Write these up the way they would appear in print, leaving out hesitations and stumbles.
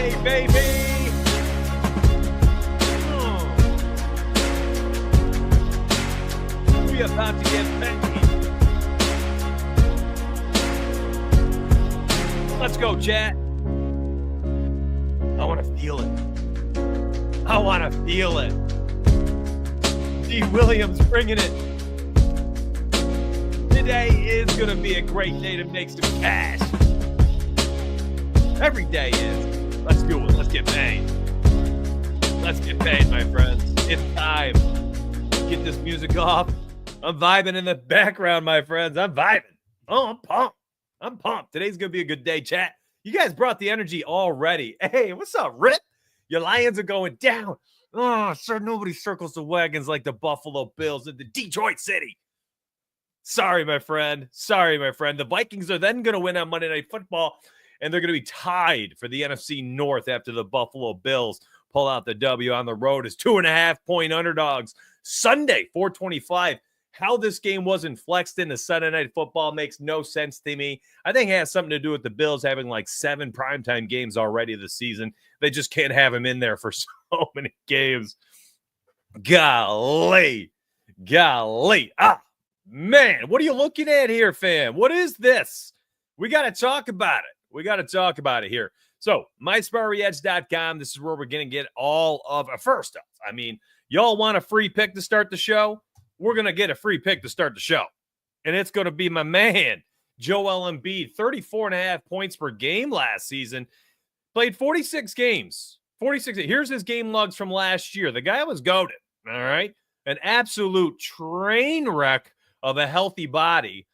Friday, baby. We about to get paid. Let's go, chat. I want to feel it. I want to feel it. D. Williams bringing it. Today is going to be a great day to make some cash. Every day is. Let's do it. Let's get paid. Let's get paid, my friends. It's time. Get this music off. I'm vibing in the background, my friends. I'm vibing. Oh, I'm pumped. I'm pumped. Today's going to be a good day, chat. You guys brought the energy already. Hey, what's up, Rip? Your Lions are going down. Oh, sir, nobody circles the wagons like the Buffalo Bills in the Detroit City. Sorry, my friend. Sorry, my friend. The Vikings are then going to win on Monday Night Football, and they're going to be tied for the NFC North after the Buffalo Bills pull out the W on the road as 2.5-point underdogs. Sunday, 425. How this game wasn't flexed into Sunday Night Football makes no sense to me. I think it has something to do with the Bills having like 7 primetime games already this season. They just can't have them in there for so many games. Golly. Ah, man, what are you looking at here, fam? What is this? We got to talk about it. We got to talk about it here. So, mysparryedge.com. This is where we're going to get all of it. First off, I mean, y'all want a free pick to start the show? We're going to get a free pick to start the show. And it's going to be my man, Joel Embiid, 34.5 points per game last season. Played 46 games. 46. Here's his game logs from last year. The guy was goated, all right? An absolute train wreck of a healthy body.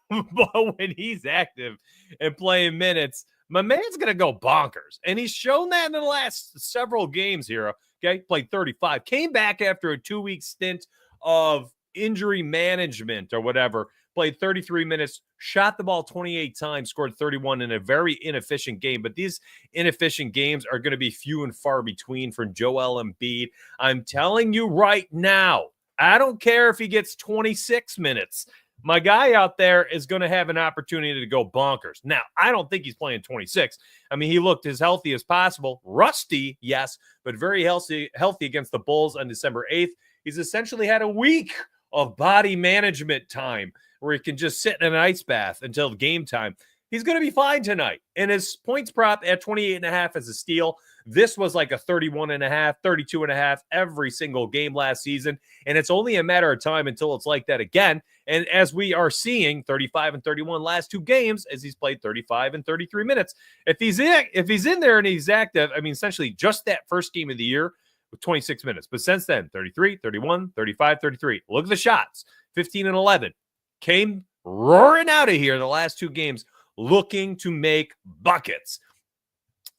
But when he's active and playing minutes, my man's going to go bonkers. And he's shown that in the last several games here. Okay, played 35. Came back after a 2-week stint of injury management or whatever, played 33 minutes, shot the ball 28 times, scored 31 in a very inefficient game. But these inefficient games are going to be few and far between for Joel Embiid. I'm telling you right now, I don't care if he gets 26 minutes. My guy out there is going to have an opportunity to go bonkers. Now, I don't think he's playing 26. I mean, he looked as healthy as possible. Rusty, yes, but very healthy against the Bulls on December 8th. He's essentially had a week of body management time where he can just sit in an ice bath until game time. He's going to be fine tonight. And his points prop at 28.5 as a steal. This was like a 31.5, 32.5 every single game last season. And it's only a matter of time until it's like that again. And as we are seeing 35 and 31 last 2 games, as he's played 35 and 33 minutes. If he's in there and he's active, I mean, essentially just that first game of the year, 26 minutes. But since then, 33, 31, 35, 33. Look at the shots. 15 and 11. Came roaring out of here the last 2 games looking to make buckets.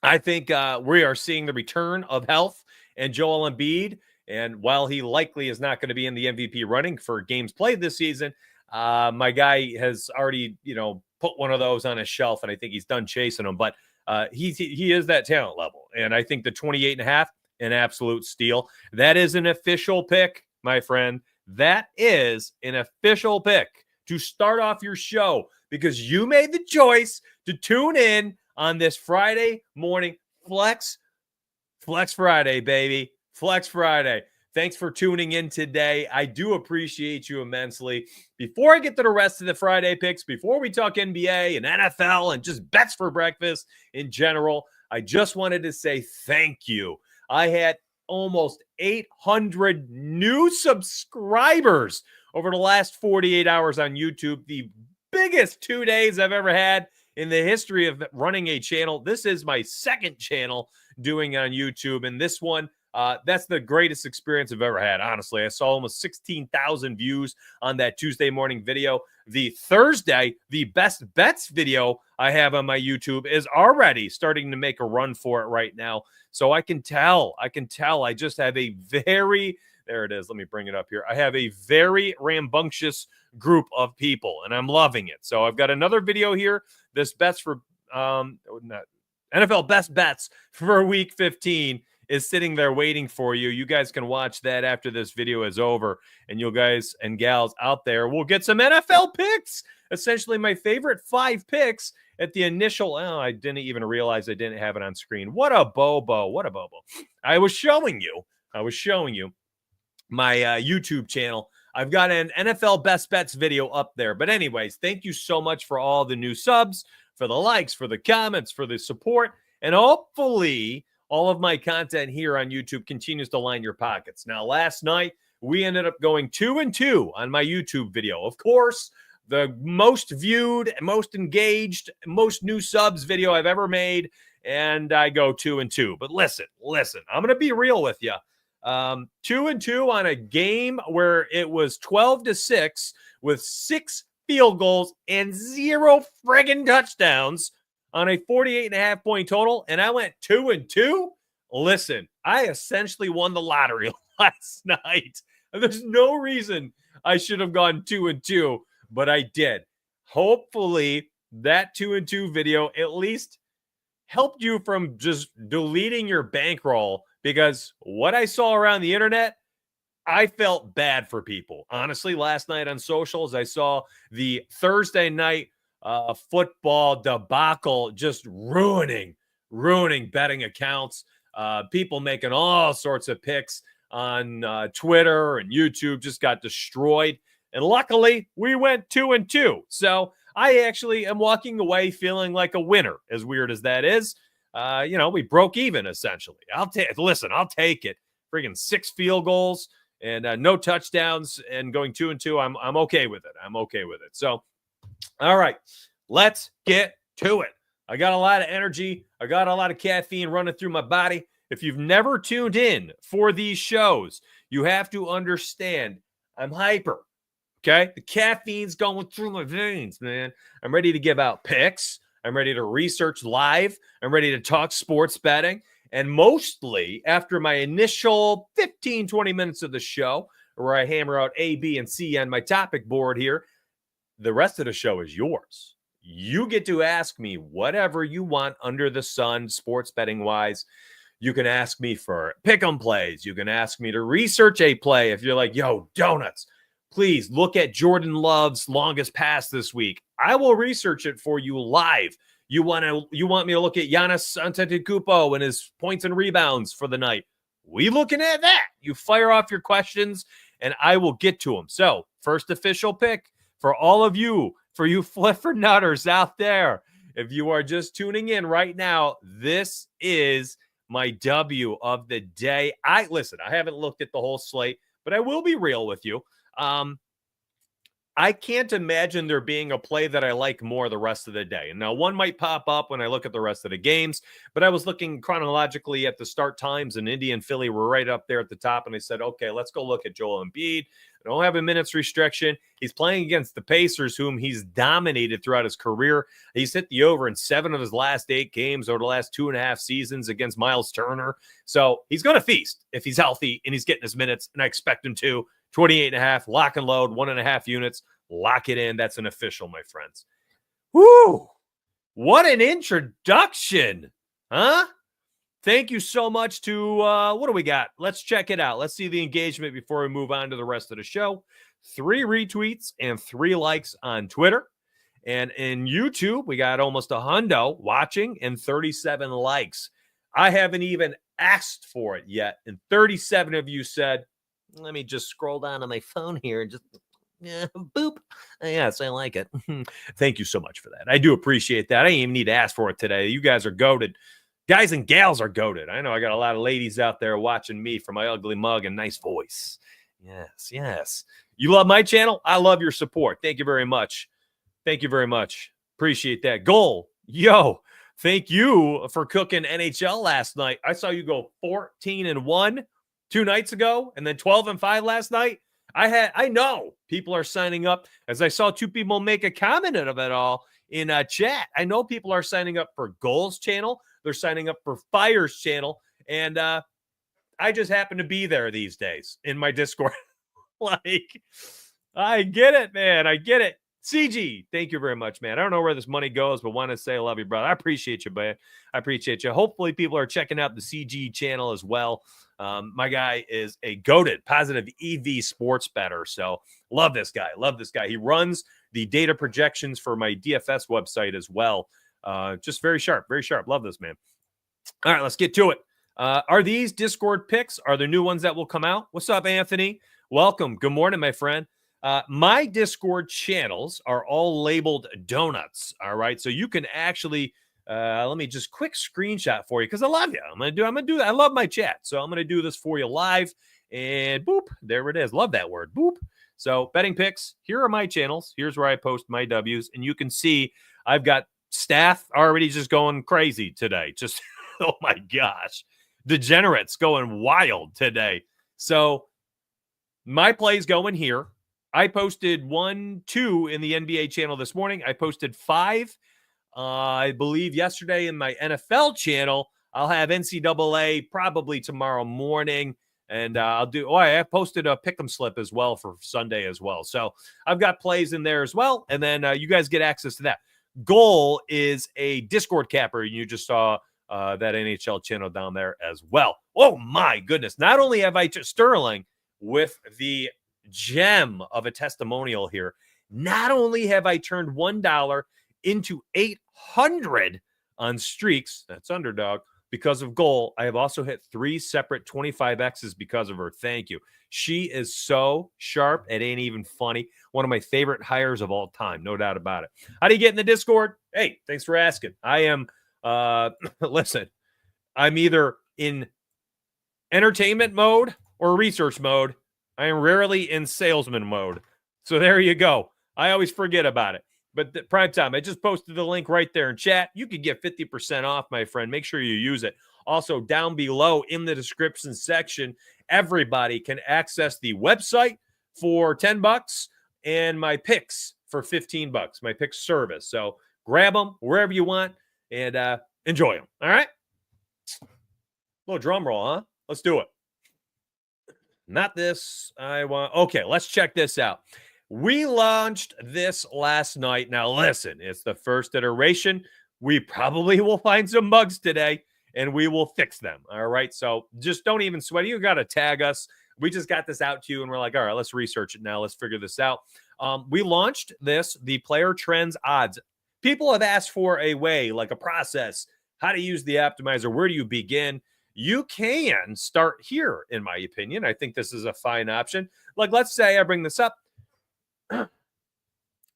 I think we are seeing the return of health and Joel Embiid. And while he likely is not going to be in the MVP running for games played this season, my guy has already, put one of those on his shelf, and I think he's done chasing them. But he is that talent level. And I think the 28.5, an absolute steal. That is an official pick, my friend. That is an official pick to start off your show because you made the choice to tune in on this Friday morning Flex Friday, baby. Flex Friday. Thanks for tuning in today. I do appreciate you immensely. Before I get to the rest of the Friday picks, before we talk NBA and NFL and just bets for breakfast in general, I just wanted to say thank you. I had almost 800 new subscribers over the last 48 hours on YouTube. The biggest 2 days I've ever had in the history of running a channel. This is my second channel doing on YouTube. And this one, that's the greatest experience I've ever had. Honestly, I saw almost 16,000 views on that Tuesday morning video. The Thursday, the best bets video I have on my YouTube is already starting to make a run for it right now. So I can tell I just have a very, there it is. Let me bring it up here. I have a very rambunctious group of people and I'm loving it. So I've got another video here. This bets for NFL best bets for week 15 is sitting there waiting for you. You guys can watch that after this video is over, and you guys and gals out there will get some NFL picks, essentially my favorite 5 picks, at the initial, I didn't even realize I didn't have it on screen. What a bobo. What a bobo. I was showing you my YouTube channel. I've got an NFL Best Bets video up there. But anyways, thank you so much for all the new subs, for the likes, for the comments, for the support. And hopefully all of my content here on YouTube continues to line your pockets. Now, last night, we ended up going 2-2 on my YouTube video. Of course, the most viewed, most engaged, most new subs video I've ever made. And I go 2-2. But listen, I'm going to be real with you. 2-2 on a game where it was 12-6 with 6 field goals and 0 friggin' touchdowns on a 48.5 point total. And I went 2-2. Listen, I essentially won the lottery last night. There's no reason I should have gone 2-2, but I did. Hopefully that 2-2 video at least helped you from just deleting your bankroll, because what I saw around the internet, I felt bad for people. Honestly, last night on socials, I saw the Thursday night football debacle just ruining betting accounts. People making all sorts of picks on Twitter and YouTube just got destroyed. And luckily, we went 2-2. So I actually am walking away feeling like a winner, as weird as that is. We broke even, essentially. I'll take it. Friggin' 6 field goals and no touchdowns and going 2-2. I'm okay with it. So, all right, let's get to it. I got a lot of energy. I got a lot of caffeine running through my body. If you've never tuned in for these shows, you have to understand I'm hyper. Okay? The caffeine's going through my veins, man. I'm ready to give out picks. I'm ready to research live. I'm ready to talk sports betting. And mostly after my initial 15, 20 minutes of the show, where I hammer out A, B, and C on my topic board here, the rest of the show is yours. You get to ask me whatever you want under the sun, sports betting wise. You can ask me for pick'em plays. You can ask me to research a play. If you're like, yo, donuts, please look at Jordan Love's longest pass this week. I will research it for you live. You want me to look at Giannis Antetokounmpo and his points and rebounds for the night? We looking at that. You fire off your questions, and I will get to them. So, first official pick for all of you, for you flipper nutters out there. If you are just tuning in right now, this is my W of the day. I haven't looked at the whole slate, but I will be real with you. I can't imagine there being a play that I like more the rest of the day. And now one might pop up when I look at the rest of the games, but I was looking chronologically at the start times, and Indy and Philly were right up there at the top. And I said, okay, let's go look at Joel Embiid. I don't have a minutes restriction. He's playing against the Pacers, whom he's dominated throughout his career. He's hit the over in 7 of his last 8 games over the last 2.5 seasons against Miles Turner. So he's going to feast if he's healthy and he's getting his minutes, and I expect him to. 28.5, lock and load, 1.5 units. Lock it in. That's an official, my friends. Woo! What an introduction, huh? Thank you so much to, what do we got? Let's check it out. Let's see the engagement before we move on to the rest of the show. 3 retweets and 3 likes on Twitter. And in YouTube, we got almost a hundo watching and 37 likes. I haven't even asked for it yet. And 37 of you said, let me just scroll down on my phone here and just, boop. Yes, I like it. Thank you so much for that. I do appreciate that. I didn't even need to ask for it today. You guys are goated. Guys and gals are goated. I know I got a lot of ladies out there watching me for my ugly mug and nice voice. Yes. You love my channel? I love your support. Thank you very much. Appreciate that. Goal. Yo, thank you for cooking NHL last night. I saw you go 14-1 2 nights ago and then 12-5 last night. I know people are signing up, as I saw 2 people make a comment of it all in chat. I know people are signing up for Goals channel. They're signing up for Fire's channel. And I just happen to be there these days in my Discord. I get it, man. I get it. CG, thank you very much, man. I don't know where this money goes, but want to say I love you, brother. I appreciate you, man. I appreciate you. Hopefully people are checking out the CG channel as well. My guy is a goated positive EV sports bettor. So love this guy. He runs the data projections for my DFS website as well. Just very sharp, very sharp. Love this, man. All right, let's get to it. Are these Discord picks? Are there new ones that will come out? What's up, Anthony? Welcome. Good morning, my friend. My Discord channels are all labeled donuts. All right, so you can actually let me just quick screenshot for you because I love you. I'm gonna do that. I love my chat, so I'm gonna do this for you live. And boop, there it is. Love that word. Boop. So betting picks. Here are my channels. Here's where I post my W's, and you can see I've got staff already just going crazy today. Just oh my gosh, degenerates going wild today. So my plays going here. I posted 1, 2 in the NBA channel this morning. I posted 5, I believe, yesterday in my NFL channel. I'll have NCAA probably tomorrow morning. And I have posted a pick'em slip as well for Sunday as well. So I've got plays in there as well. And then you guys get access to that. Goal is a Discord capper. You just saw that NHL channel down there as well. Oh my goodness. Not only have I Sterling with the gem of a testimonial here. Not only have I turned $1 into 800 on streaks, that's underdog, because of goal, I have also hit 3 separate 25Xs because of her. Thank you. She is so sharp, it ain't even funny. One of my favorite hires of all time, no doubt about it. How do you get in the Discord? Hey, thanks for asking. I am, listen, I'm either in entertainment mode or research mode. I am rarely in salesman mode. So there you go. I always forget about it. But prime time, I just posted the link right there in chat. You could get 50% off, my friend. Make sure you use it. Also, down below in the description section, everybody can access the website for $10 and my picks for $15, my picks service. So grab them wherever you want and enjoy them. All right? Little drum roll, huh? Let's do it. Not this. Okay, let's check this out. We launched this last night. Now, listen, it's the first iteration. We probably will find some bugs today, and we will fix them. All right, so just don't even sweat. You got to tag us. We just got this out to you, and we're like, all right, let's research it now. Let's figure this out. We launched this, the player trends odds. People have asked for a way, like a process, how to use the optimizer. Where do you begin? You can start here, in my opinion. I think this is a fine option. Like, let's say I bring this up.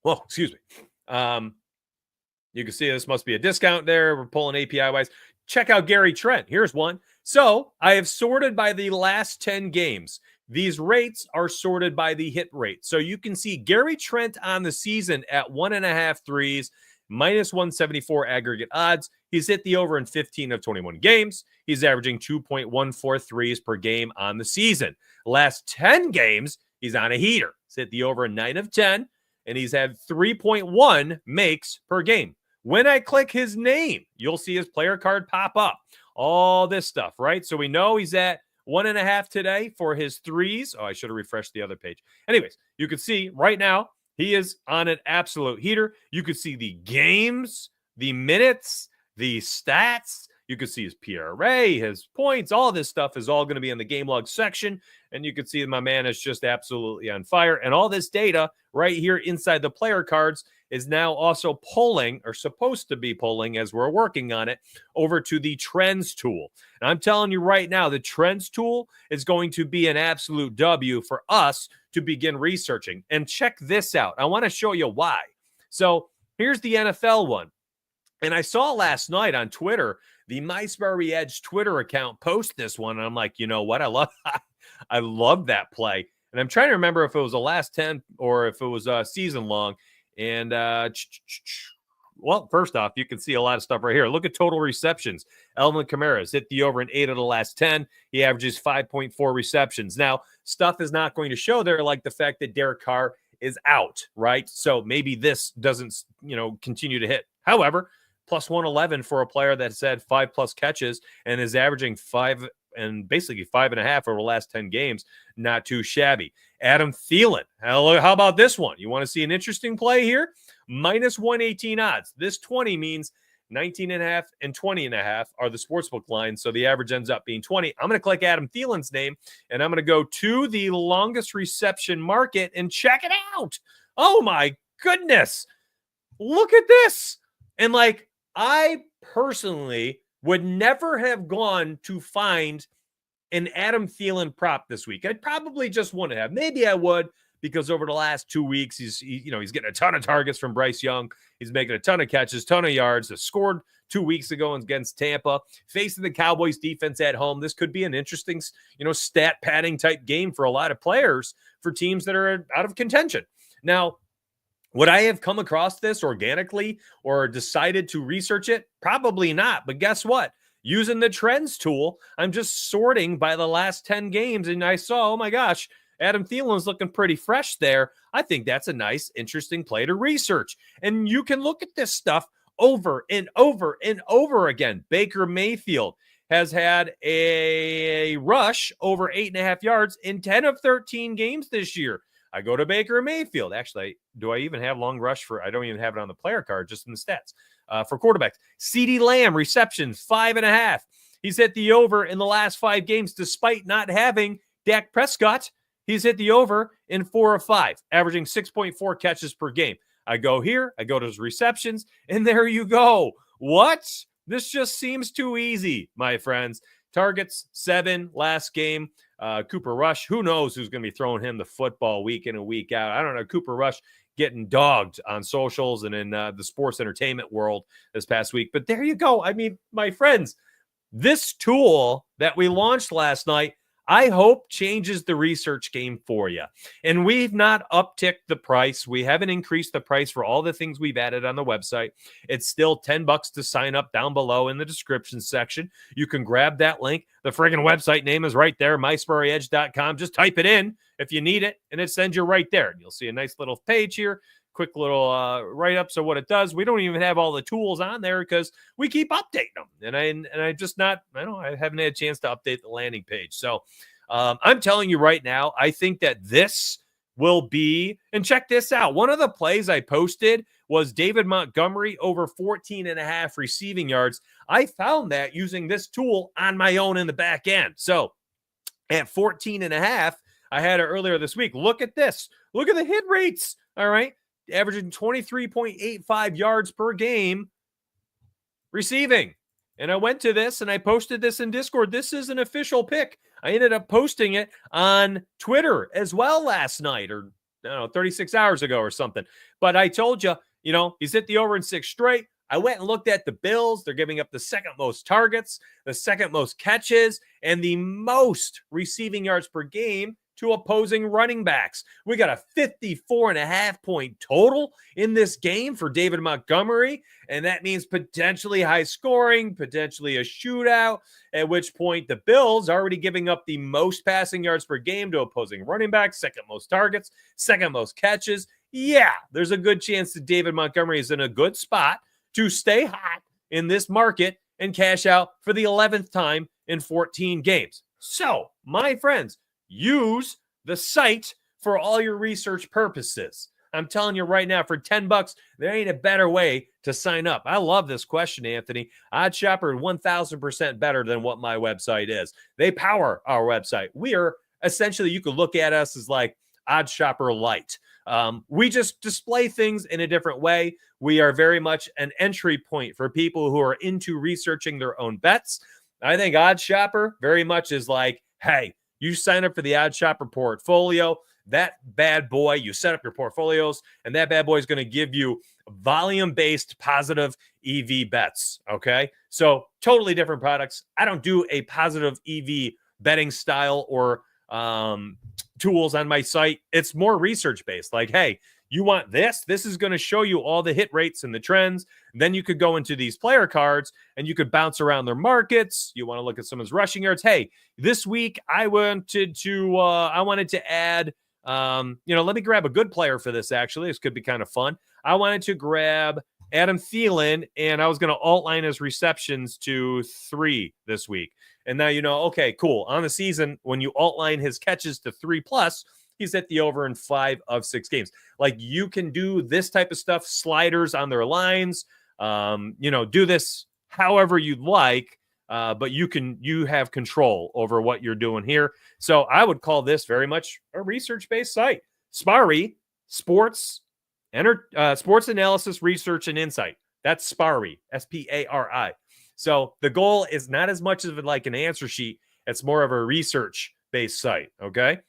Well, excuse me. You can see this must be a discount there. We're pulling API-wise. Check out Gary Trent. Here's one. So I have sorted by the last 10 games. These rates are sorted by the hit rate. So you can see Gary Trent on the season at 1.5 threes, minus 174 aggregate odds. He's hit the over in 15 of 21 games. He's averaging 2.14 threes per game on the season. Last 10 games, he's on a heater. He's hit the over in 9 of 10, and he's had 3.1 makes per game. When I click his name, you'll see his player card pop up. All this stuff, right? So we know he's at 1.5 today for his threes. Oh, I should have refreshed the other page. Anyways, you can see right now, he is on an absolute heater. You can see the games, the minutes, the stats. You can see his PRA, his points, all this stuff is all going to be in the game log section. And you can see my man is just absolutely on fire. And all this data right here inside the player cards is now also pulling, or supposed to be pulling as we're working on it, over to the trends tool. And I'm telling you right now, the trends tool is going to be an absolute W for us to begin researching. And check this out. I want to show you why. So here's the NFL one. And I saw last night on Twitter, the MySparry Edge Twitter account post this one. And I'm like, you know what? I love that play. And I'm trying to remember if it was the last 10 or if it was season long. And, well, first off, you can see a lot of stuff right here. Look at total receptions. Elvin Kamara's hit the over in 8 of the last 10. He averages 5.4 receptions. Now, stuff is not going to show there, like the fact that Derek Carr is out, right? So maybe this doesn't, continue to hit. However, plus 111 for a player that's had 5+ catches and is averaging 5 and basically 5.5 over the last 10 games. Not too shabby. Adam Thielen. How about this one? You want to see an interesting play here? Minus 118 odds. This 20 means 19.5 and 20.5 are the sportsbook lines. So the average ends up being 20. I'm going to click Adam Thielen's name and I'm going to go to the longest reception market and check it out. Oh my goodness. Look at this. And I personally would never have gone to find an Adam Thielen prop this week. I probably just wouldn't have. Maybe I would, because over the last 2 weeks, he's getting a ton of targets from Bryce Young. He's making a ton of catches, ton of yards. He scored 2 weeks ago against Tampa, facing the Cowboys defense at home. This could be an interesting, stat padding type game for a lot of players for teams that are out of contention. Now, would I have come across this organically or decided to research it? Probably not. But guess what? Using the trends tool, I'm just sorting by the last 10 games, and I saw, oh my gosh, Adam Thielen's looking pretty fresh there. I think that's a nice, interesting play to research. And you can look at this stuff over and over and over again. Baker Mayfield has had a rush over 8.5 yards in 10 of 13 games this year. I go to Baker Mayfield. Actually, do I even have long rush for? I don't even have it on the player card, just in the stats. For quarterbacks, CeeDee Lamb, receptions, 5.5. He's hit the over in the last 5 games, despite not having Dak Prescott. He's hit the over in 4 of 5, averaging 6.4 catches per game. I go here, I go to his receptions, and there you go. What? This just seems too easy, my friends. Targets, 7 last game. Cooper Rush, who knows who's going to be throwing him the football week in and week out. I don't know. Cooper Rush getting dogged on socials and in the sports entertainment world this past week. But there you go. I mean, my friends, this tool that we launched last night, I hope changes the research game for you. And we've not upticked the price. We haven't increased the price for all the things we've added on the website. It's still $10 to sign up down below in the description section. You can grab that link. The friggin' website name is right there, mysparryedge.com. Just type it in if you need it, and it sends you right there. You'll see a nice little page here. Quick little write-up. So what it does, we don't even have all the tools on there because we keep updating them. And I haven't had a chance to update the landing page. So I'm telling you right now, I think that this will be, and check this out. One of the plays I posted was David Montgomery over 14.5 receiving yards. I found that using this tool on my own in the back end. So at 14.5, I had it earlier this week. Look at this. Look at the hit rates. All right. Averaging 23.85 yards per game receiving. And I went to this and I posted this in Discord. This is an official pick. I ended up posting it on Twitter as well last night, or 36 hours ago or something. But I told you, he's hit the over in 6 straight. I went and looked at the Bills. They're giving up the second most targets, the second most catches, and the most receiving yards per game to opposing running backs. We got a 54.5 point total in this game for David Montgomery, and that means potentially high scoring, potentially a shootout, at which point the Bills already giving up the most passing yards per game to opposing running backs, second most targets, second most catches. Yeah, there's a good chance that David Montgomery is in a good spot to stay hot in this market and cash out for the 11th time in 14 games. So, my friends, use the site for all your research purposes. I'm telling you right now, for $10, there ain't a better way to sign up. I love this question, Anthony. OddsShopper 1,000% better than what my website is. They power our website. We are essentially, you could look at us as like OddsShopper Lite. We just display things in a different way. We are very much an entry point for people who are into researching their own bets. I think OddsShopper very much is like, hey, you sign up for the OddsShopper portfolio. That bad boy, you set up your portfolios, and that bad boy is going to give you volume-based positive EV bets, okay? So totally different products. I don't do a positive EV betting style or tools on my site. It's more research-based. Like, hey, you want this? This is going to show you all the hit rates and the trends. Then you could go into these player cards and you could bounce around their markets. You want to look at someone's rushing yards. Hey, this week I wanted to add, let me grab a good player for this. Actually, this could be kind of fun. I wanted to grab Adam Thielen, and I was going to outline his receptions to 3 this week. And now, okay, cool. On the season, when you outline his catches to 3+, he's hit the over in 5 of 6 games. Like, you can do this type of stuff, sliders on their lines, do this however you'd like, but you have control over what you're doing here. So I would call this very much a research-based site. Sparry, sports analysis, research, and insight. That's Spari, Spari. So the goal is not as much of like an answer sheet. It's more of a research-based site, okay?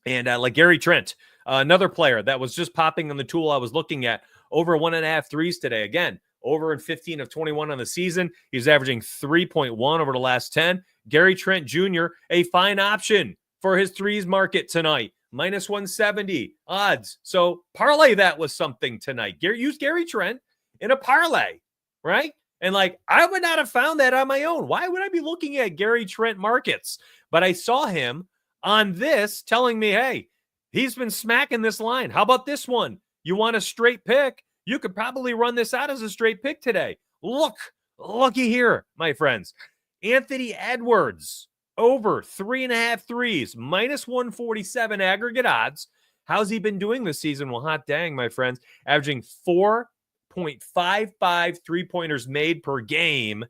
And like Gary Trent, another player that was just popping on the tool I was looking at, over 1.5 threes today. Again, over in 15 of 21 on the season. He's averaging 3.1 over the last 10. Gary Trent Jr., a fine option for his threes market tonight. Minus 170 odds. So parlay that with something tonight. Use Gary Trent in a parlay, right? And like, I would not have found that on my own. Why would I be looking at Gary Trent markets? But I saw him on this telling me, hey, he's been smacking this line. How about this one? You want a straight pick? You could probably run this out as a straight pick today. Looky here, my friends. Anthony Edwards, over 3.5 threes, minus 147 aggregate odds. How's he been doing this season? Well, hot dang, my friends. Averaging 4.55 three-pointers made per game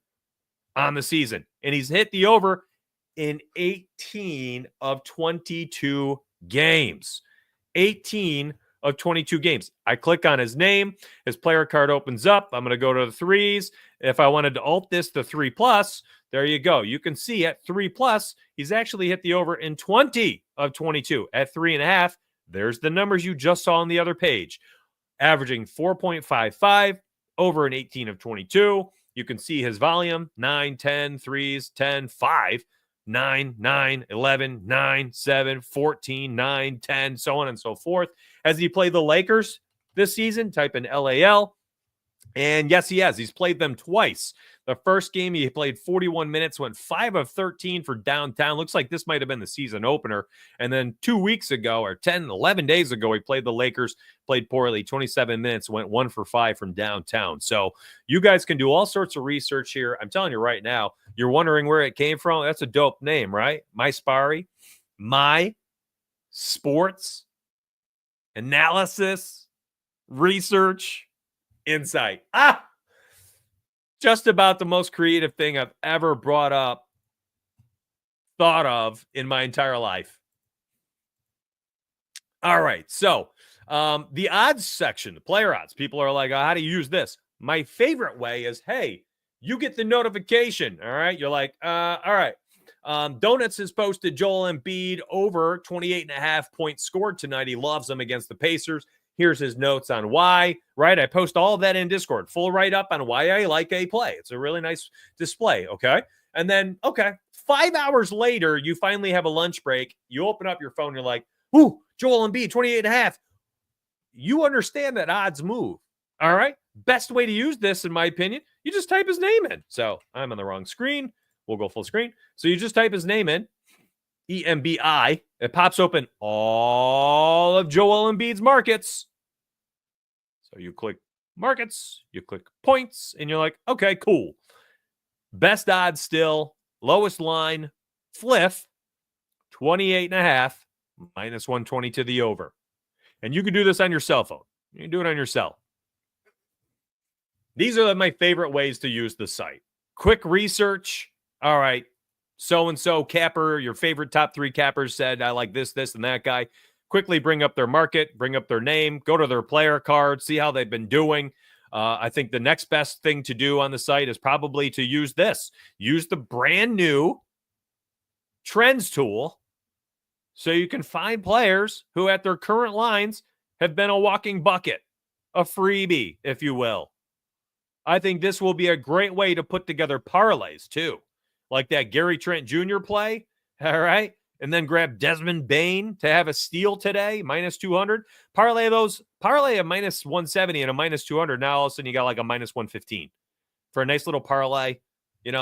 on the season. And he's hit the over in 18 of 22 games. 18 of 22 games. I click on his name. His player card opens up. I'm going to go to the threes. If I wanted to alt this to 3+, there you go. You can see at 3+, he's actually hit the over in 20 of 22. At 3.5, there's the numbers you just saw on the other page. Averaging 4.55, over in 18 of 22. You can see his volume, 9, 10, threes, 10, 5, 9, 9, 11, 9, 7, 14, 9, 10, so on and so forth. Has he played the Lakers this season? Type in LAL. And yes, he has. He's played them twice. The first game, he played 41 minutes, went 5 of 13 for downtown. Looks like this might have been the season opener. And then 2 weeks ago, or 10, 11 days ago, he played the Lakers, played poorly, 27 minutes, went 1 for 5 from downtown. So you guys can do all sorts of research here. I'm telling you right now, you're wondering where it came from. That's a dope name, right? My Spari, my sports analysis, research, insight. Just about the most creative thing I've ever thought of in my entire life. All right. So the odds section, the player odds, people are like, oh, how do you use this? My favorite way is, hey, you get the notification. All right. You're like, all right. Donuts has posted Joel Embiid over 28.5 points scored tonight. He loves them against the Pacers. Here's his notes on why, right? I post all of that in Discord, full write-up on why I like a play. It's a really nice display, okay? And then, 5 hours later, you finally have a lunch break. You open up your phone, you're like, ooh, Joel Embiid, 28.5. You understand that odds move, all right? Best way to use this, in my opinion, you just type his name in. So I'm on the wrong screen. We'll go full screen. So you just type his name in, EMBI. It pops open all of Joel Embiid's markets. So you click markets, you click points, and you're like, okay, cool. Best odds still, lowest line, Fliff, 28.5, minus 120 to the over. And you can do this on your cell phone. You can do it on your cell. These are my favorite ways to use the site. Quick research. All right. So-and-so capper, your favorite top 3 cappers said, I like this, and that guy. Quickly bring up their market, bring up their name, go to their player card, see how they've been doing. I think the next best thing to do on the site is probably to use this. Use the brand new trends tool so you can find players who at their current lines have been a walking bucket, a freebie, if you will. I think this will be a great way to put together parlays too. Like that Gary Trent Jr. play, all right? And then grab Desmond Bane to have a steal today, minus 200. Parlay a minus 170 and a minus 200. Now all of a sudden you got like a minus 115 for a nice little parlay,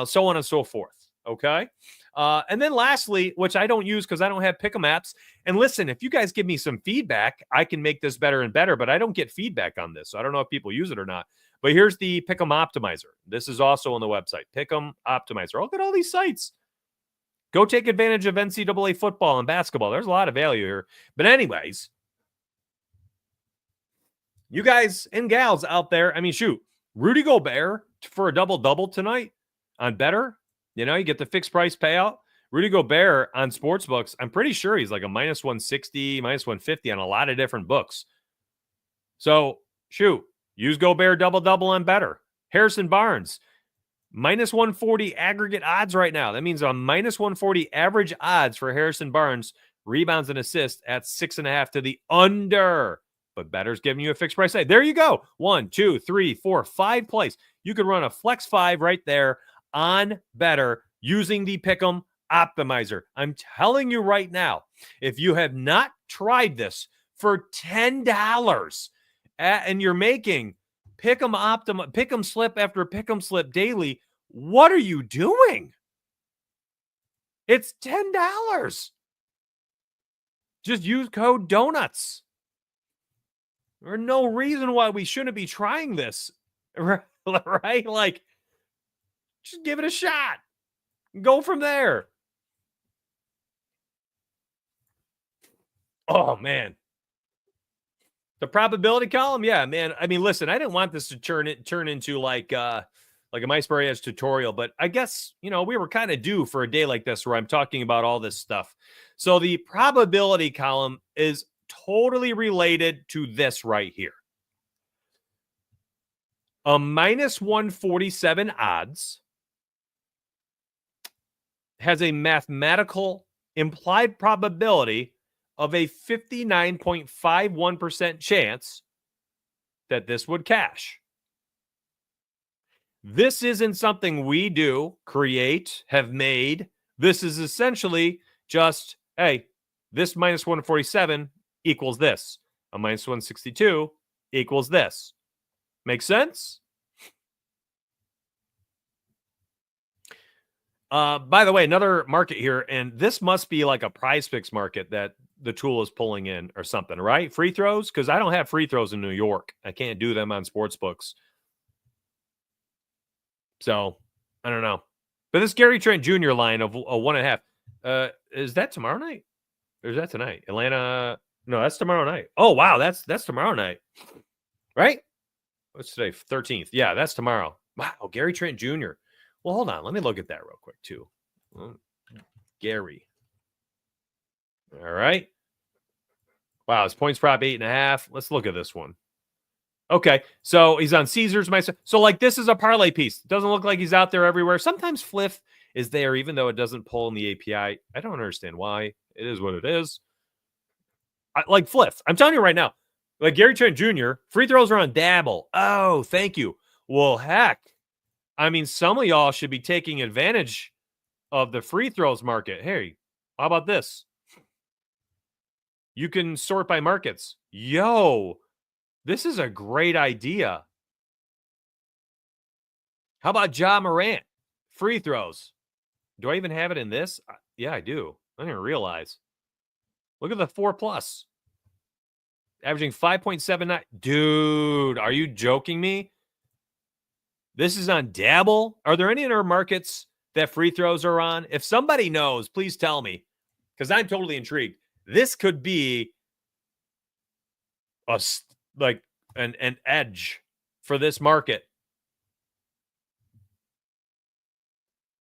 so on and so forth, okay? And then lastly, which I don't use because I don't have Pick'em apps. And listen, if you guys give me some feedback, I can make this better and better, but I don't get feedback on this. So I don't know if people use it or not. But here's the Pick'em Optimizer. This is also on the website, Pick'em Optimizer. Look at all these sites. Go take advantage of NCAA football and basketball. There's a lot of value here. But anyways, you guys and gals out there, Rudy Gobert for a double-double tonight on Better. You get the fixed price payout. Rudy Gobert on sportsbooks, I'm pretty sure he's like a minus 160, minus 150 on a lot of different books. So, Use Gobert double-double on better. Harrison Barnes, minus 140 aggregate odds right now. That means a minus 140 average odds for Harrison Barnes, rebounds and assists at 6.5 to the under. But better's giving you a fixed price. There you go. 1, 2, 3, 4, 5 plays. You could run a flex 5 right there on better using the Pick'em Optimizer. I'm telling you right now, if you have not tried this for $10 and you're making Pick'em slip after Pick'em slip daily, what are you doing? It's $10. Just use code donuts. There's no reason why we shouldn't be trying this, right? Like, just give it a shot. Go from there. Oh, man. The probability column? Yeah, man. I mean, listen, I didn't want this to turn into like a MySpace Edge tutorial, but I guess, we were kind of due for a day like this where I'm talking about all this stuff. So the probability column is totally related to this right here. A minus 147 odds has a mathematical implied probability of a 59.51% chance that this would cash. This isn't something we do, create, have made. This is essentially just, hey, this minus 147 equals this. A minus 162 equals this. Make sense? By the way, another market here, and this must be like a PrizePicks market that the tool is pulling in or something, right? Free throws? Because I don't have free throws in New York. I can't do them on sports books. So, I don't know. But this Gary Trent Jr. line of a 1.5, is that tomorrow night? Or is that tonight? Atlanta? No, that's tomorrow night. Oh, wow. That's tomorrow night. Right? What's today? 13th. Yeah, that's tomorrow. Wow, Gary Trent Jr. Well, hold on. Let me look at that real quick, too. Gary. All right. Wow, his points prop 8.5. Let's look at this one. Okay, so he's on Caesars. So, like, this is a parlay piece. Doesn't look like he's out there everywhere. Sometimes Fliff is there, even though it doesn't pull in the API. I don't understand why. It is what it is. Like Fliff. I'm telling you right now. Like Gary Trent Jr., free throws are on Dabble. Oh, thank you. Well, heck. I mean, some of y'all should be taking advantage of the free throws market. Hey, how about this? You can sort by markets. Yo, this is a great idea. How about Ja Morant? Free throws. Do I even have it in this? Yeah, I do. I didn't even realize. Look at the 4+. Averaging 5.79. Dude, are you joking me? This is on Dabble. Are there any other markets that free throws are on? If somebody knows, please tell me, because I'm totally intrigued. This could be an edge for this market,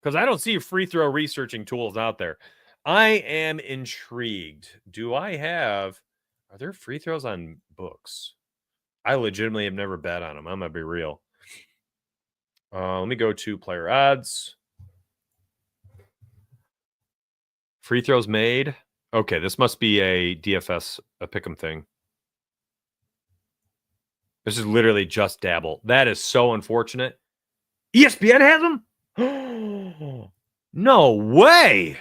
because I don't see free throw researching tools out there. I am intrigued. Are there free throws on books? I legitimately have never bet on them. I'm going to be real. Let me go to player odds. Free throws made. Okay, this must be a DFS, a pick'em thing. This is literally just Dabble. That is so unfortunate. ESPN has them? No way.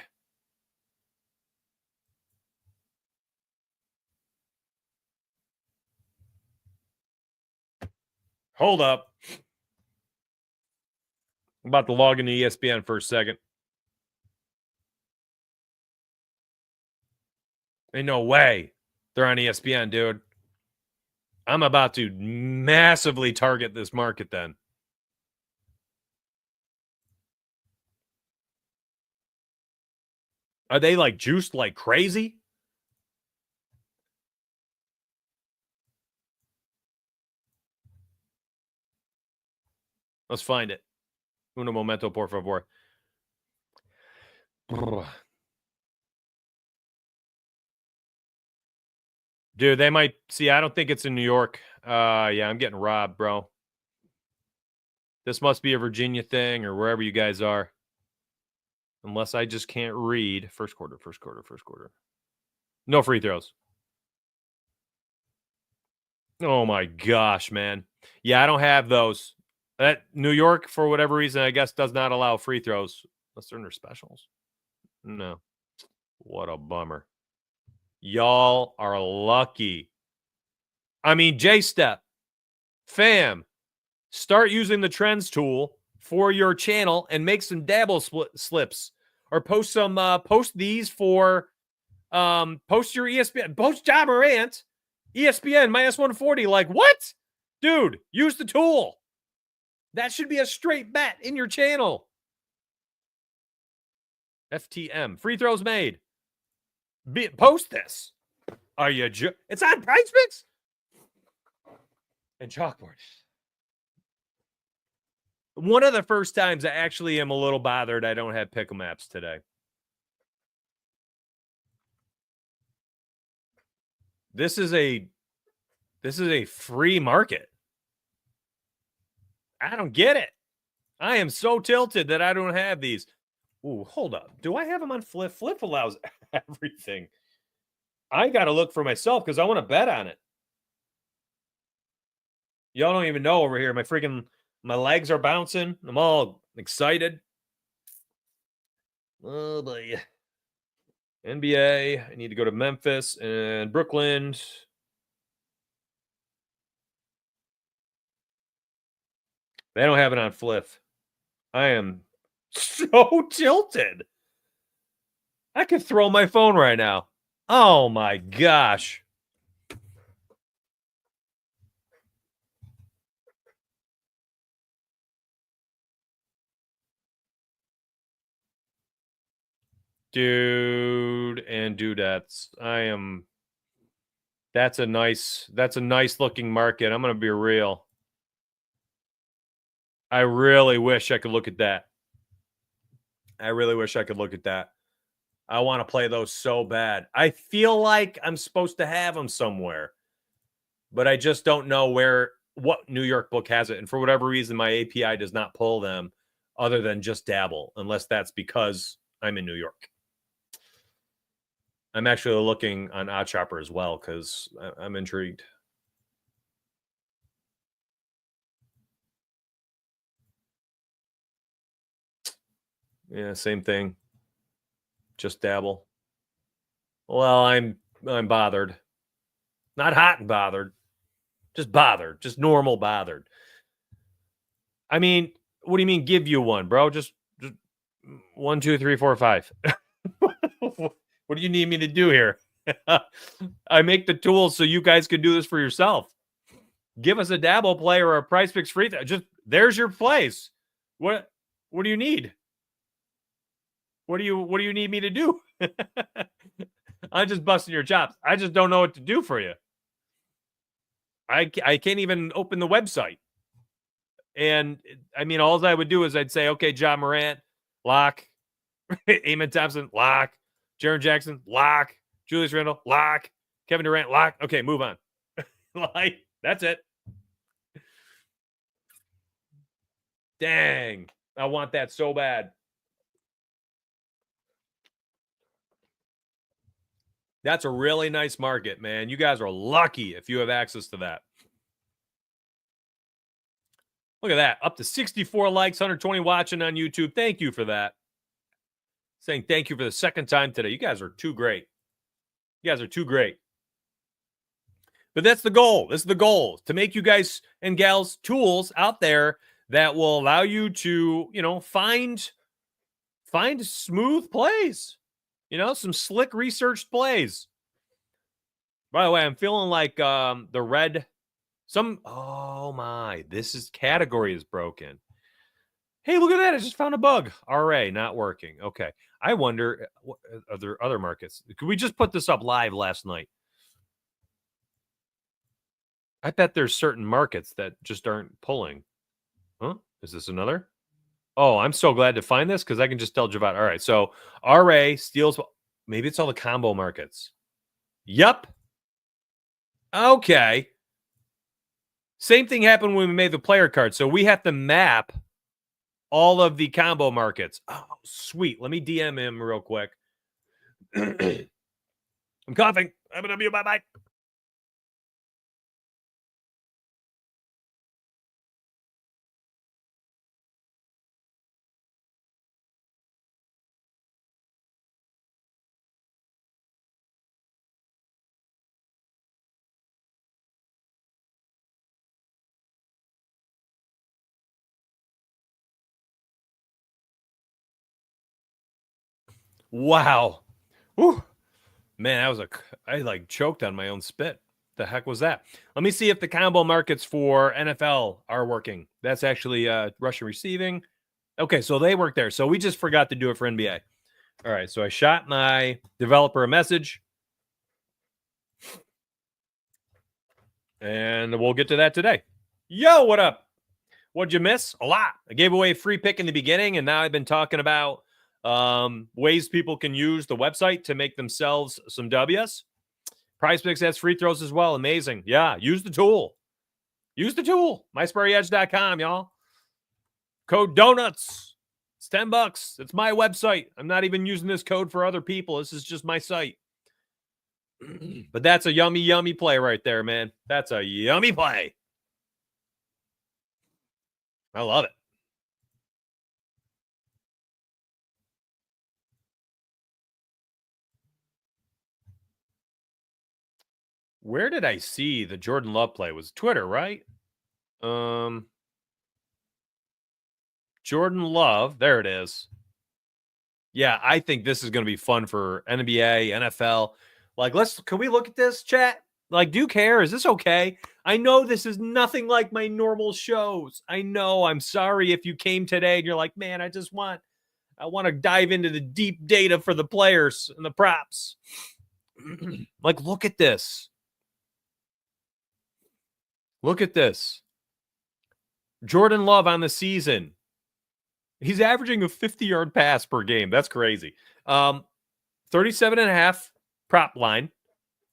Hold up. I'm about to log into ESPN for a second. Ain't no way they're on ESPN, dude. I'm about to massively target this market then. Are they like juiced like crazy? Let's find it. Uno momento, por favor. Dude, they might see. I don't think it's in New York. Yeah, I'm getting robbed, bro. This must be a Virginia thing or wherever you guys are. Unless I just can't read. First quarter. No free throws. Oh my gosh, man. Yeah, I don't have those. That New York, for whatever reason, I guess does not allow free throws unless they're in their specials. No. What a bummer. Y'all are lucky. I mean, J-Step, fam, start using the trends tool for your channel and make some dabble slips or post these for post your ESPN, post Ja Morant, ESPN minus 140. Like, what? Dude, use the tool. That should be a straight bet in your channel. FTM, free throws made. Post this. Are you? It's on PrizePicks and chalkboard. One of the first times I actually am a little bothered I don't have pick'em apps today. This is a free market. I don't get it. I am so tilted that I don't have these. Ooh, hold up. Do I have them on Flip? Flip allows everything. I got to look for myself because I want to bet on it. Y'all don't even know over here. My legs are bouncing. I'm all excited. Oh, boy. NBA. I need to go to Memphis and Brooklyn. They don't have it on Flip. I am so tilted. I could throw my phone right now. Oh, my gosh. Dude and dudettes. That's a nice looking market. I'm going to be real. I really wish I could look at that. I want to play those so bad. I feel like I'm supposed to have them somewhere, but I just don't know what New York book has it. And for whatever reason, my API does not pull them other than just dabble, unless that's because I'm in New York. I'm actually looking on OddShopper as well because I'm intrigued. Yeah, same thing. Just dabble. Well, I'm bothered. Not hot and bothered. Just bothered. Just normal bothered. I mean, what do you mean give you one, bro? Just 1, 2, 3, 4, 5. What do you need me to do here? I make the tools so you guys can do this for yourself. Give us a dabble play or a PrizePicks free. Just there's your place. What do you need? What do you need me to do? I'm just busting your chops. I just don't know what to do for you. I can't even open the website. And I mean, all I would do is I'd say, okay, Ja Morant, lock. Amen Thompson, lock. Jaren Jackson, lock. Julius Randle, lock. Kevin Durant, lock. Okay, move on. Like, that's it. Dang. I want that so bad. That's a really nice market, man. You guys are lucky if you have access to that. Look at that. Up to 64 likes, 120 watching on YouTube. Thank you for that. Saying thank you for the second time today. You guys are too great. But that's the goal. This is the goal, to make you guys and gals tools out there that will allow you to, find smooth plays. Some slick researched plays. By the way, I'm feeling like the red. Oh my, category is broken. Hey, look at that. I just found a bug. RA not working. Okay. I wonder, are there other markets? Could we just put this up live last night? I bet there's certain markets that just aren't pulling. Huh? Is this another? Oh, I'm so glad to find this because I can just tell Javad. All right. So RA steals. Maybe it's all the combo markets. Yep. Okay. Same thing happened when we made the player card. So we have to map all of the combo markets. Oh, sweet. Let me DM him real quick. I'm coughing. I'm going to be bye-bye. Wow. Whew. Man, I like choked on my own spit. The heck was that? Let me see if the combo markets for NFL are working. That's actually rushing receiving. Okay, so they work there. So we just forgot to do it for NBA. All right, so I shot my developer a message. And we'll get to that today. Yo, what up? What'd you miss? A lot. I gave away a free pick in the beginning, and now I've been talking about ways people can use the website to make themselves some W's. PrizePicks has free throws as well. Amazing. Yeah, use the tool. Use the tool. MySparryEdge.com, y'all. Code donuts. It's $10. It's my website. I'm not even using this code for other people. This is just my site. But that's a yummy, yummy play right there, man. That's a yummy play. I love it. Where did I see the Jordan Love play? It was Twitter, right? Jordan Love. There it is. Yeah, I think this is going to be fun for NBA, NFL. Like, can we look at this, chat? Like, do you care? Is this okay? I know this is nothing like my normal shows. I know. I'm sorry if you came today and you're like, man, I want to dive into the deep data for the players and the props. Like, look at this. Look at this. Jordan Love on the season. He's averaging a 50-yard pass per game. That's crazy. 37.5 prop line.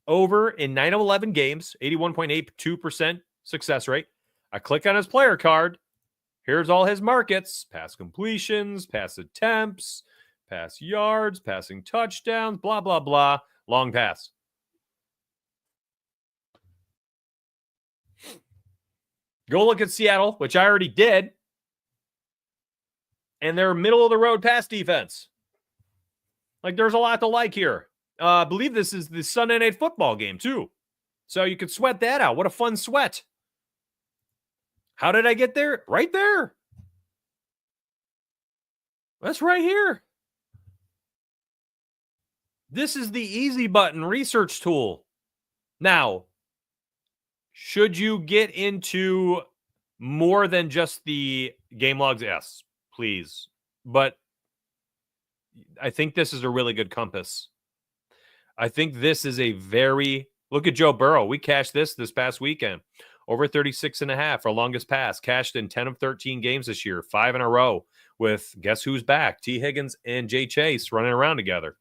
Over in 9 of 11 games, 81.82% success rate. I click on his player card. Here's all his markets. Pass completions, pass attempts, pass yards, passing touchdowns, blah, blah, blah. Long pass. Go look at Seattle, which I already did. And they're middle of the road pass defense. Like, there's a lot to like here. I believe this is the Sunday Night Football game, too. So you could sweat that out. What a fun sweat. How did I get there? Right there. That's right here. This is the easy button research tool. Now, should you get into more than just the game logs? Yes, please. But I think this is a really good compass. I think this is a very, look at Joe Burrow. We cashed this past weekend. Over 36.5, our longest pass. Cashed in 10 of 13 games this year, 5 in a row with guess who's back? T. Higgins and Jay Chase running around together.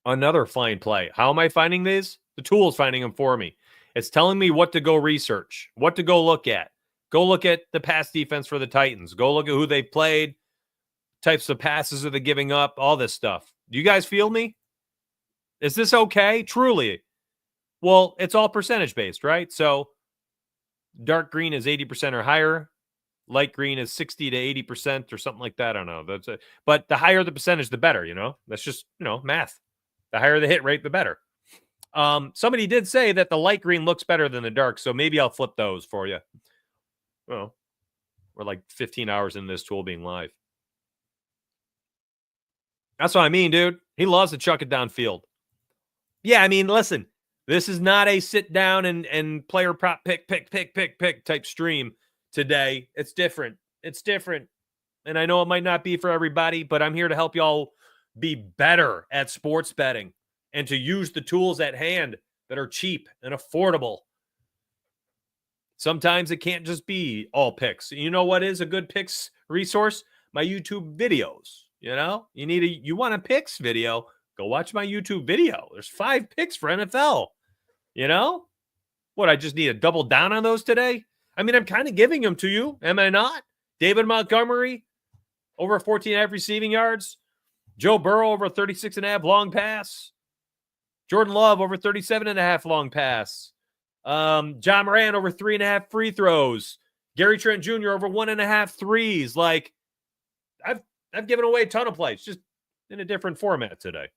Another fine play. How am I finding these? The tool's finding them for me. It's telling me what to go research, what to go look at. Go look at the pass defense for the Titans. Go look at who they played, types of passes are they giving up, all this stuff. Do you guys feel me? Is this okay? Truly. Well, it's all percentage based, right? So dark green is 80% or higher. Light green is 60 to 80% or something like that. I don't know. That's it. But the higher the percentage, the better, That's just, math. The higher the hit rate, the better. Somebody did say that the light green looks better than the dark, so maybe I'll flip those for you. Well, we're like 15 hours in this tool being live. That's what I mean, dude. He loves to chuck it downfield. Yeah, I mean, listen, this is not a sit down and player prop pick type stream today. It's different. It's different. And I know it might not be for everybody, but I'm here to help y'all be better at sports betting and to use the tools at hand that are cheap and affordable. Sometimes it can't just be all picks. You know what is a good picks resource? My YouTube videos. You want a picks video, go watch my YouTube video. There's 5 picks for NFL. You know? What, I just need to double down on those today? I mean, I'm kind of giving them to you, am I not? David Montgomery, over 14.5 receiving yards. Joe Burrow, over 36.5 long pass. Jordan Love, over 37.5 long pass. John Moran, over 3.5 free throws. Gary Trent Jr., over 1.5 threes. Like, I've given away a ton of plays, just in a different format today.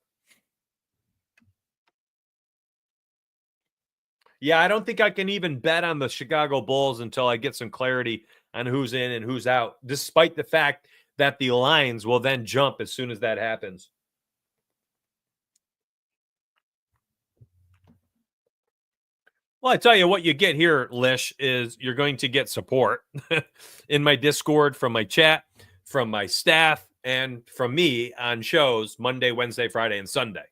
Yeah, I don't think I can even bet on the Chicago Bulls until I get some clarity on who's in and who's out, despite the fact that the lines will then jump as soon as that happens. Well, I tell you what you get here, Lish, is you're going to get support in my Discord, from my chat, from my staff, and from me on shows Monday, Wednesday, Friday, and Sunday.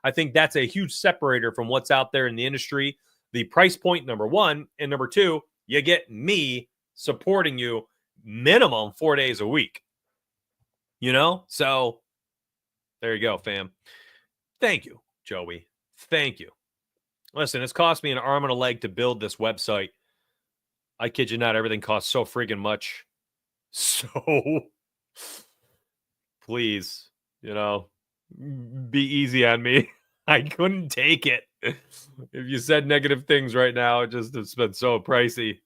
I think that's a huge separator from what's out there in the industry. The price point, number one, and number two, you get me supporting you minimum 4 days a week. You know? So there you go, fam. Thank you, Joey. Thank you. Listen, it's cost me an arm and a leg to build this website. I kid you not, everything costs so freaking much. So please, be easy on me. I couldn't take it. If you said negative things right now, it's been so pricey.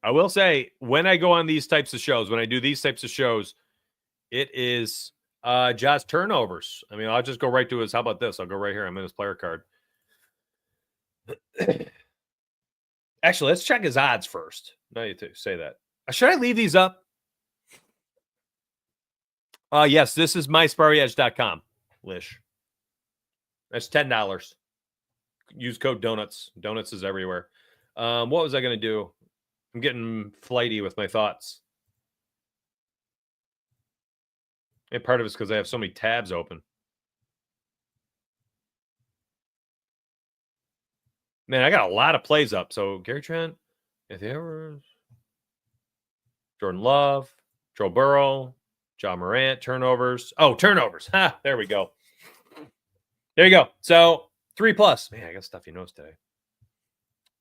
I will say, when I go on these types of shows, when I do these types of shows, it is Josh turnovers. I mean, I'll just go right to his. How about this? I'll go right here. I'm in his player card. Actually, let's check his odds first. No, you say that. Should I leave these up? Yes, this is mysparryedge.com, Lish. That's $10. Use code Donuts. Donuts is everywhere. What was I going to do? I'm getting flighty with my thoughts. And part of it's because I have so many tabs open. Man, I got a lot of plays up. So Gary Trent, Jordan Love, Joe Burrow, John Morant, turnovers. Oh, turnovers. Ha, there we go. There you go. So 3+. Man, I got stuff your nose today.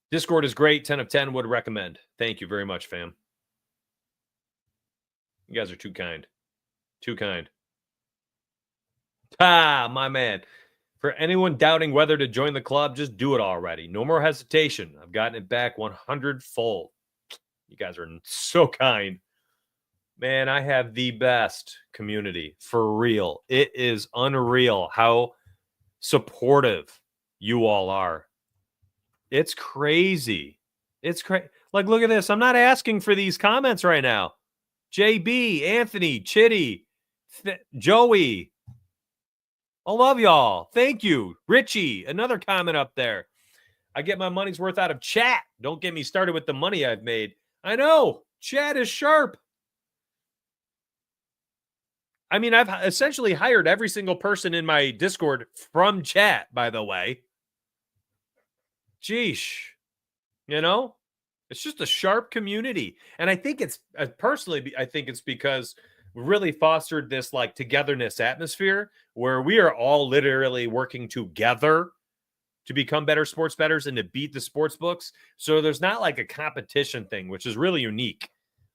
Discord is great. 10 of 10 would recommend. Thank you very much, fam. You guys are too kind. Too kind. My man. For anyone doubting whether to join the club, just do it already. No more hesitation. I've gotten it back 100-fold. You guys are so kind. Man, I have the best community, for real. It is unreal how supportive you all are. It's crazy. It's crazy. Like, look at this. I'm not asking for these comments right now. JB, Anthony, Chitty, Joey. I love y'all. Thank you. Richie, another comment up there. I get my money's worth out of chat. Don't get me started with the money I've made. I know. Chat is sharp. I mean, I've essentially hired every single person in my Discord from chat, by the way. Jeesh. It's just a sharp community. And I think it's, personally, I think it's because we really fostered this like togetherness atmosphere where we are all literally working together to become better sports bettors and to beat the sports books. So there's not like a competition thing, which is really unique.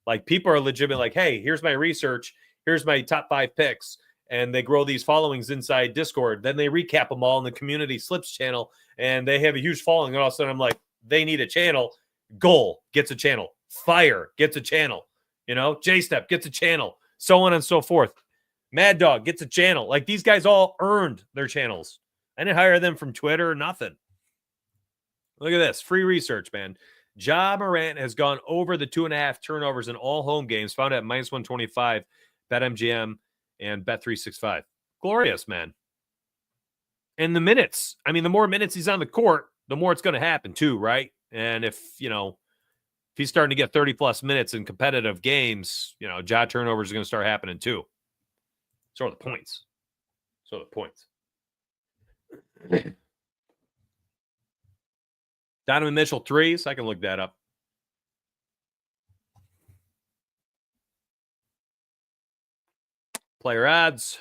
Like, people are legitimate, like, hey, here's my research. Here's my top 5 picks. And they grow these followings inside Discord. Then they recap them all in the community slips channel. And they have a huge following. And all of a sudden I'm like, they need a channel. Goal gets a channel. Fire gets a channel. J-Step gets a channel. So on and so forth. Mad Dog gets a channel. Like, these guys all earned their channels. I didn't hire them from Twitter or nothing. Look at this. Free research, man. Ja Morant has gone over the 2.5 turnovers in all home games, found at -125, BetMGM and Bet365. Glorious, man. And the minutes. I mean, the more minutes he's on the court, the more it's going to happen too, right? And if he's starting to get 30+ minutes in competitive games, Ja turnovers are going to start happening too. So are the points. Donovan Mitchell threes. I can look that up. Player odds.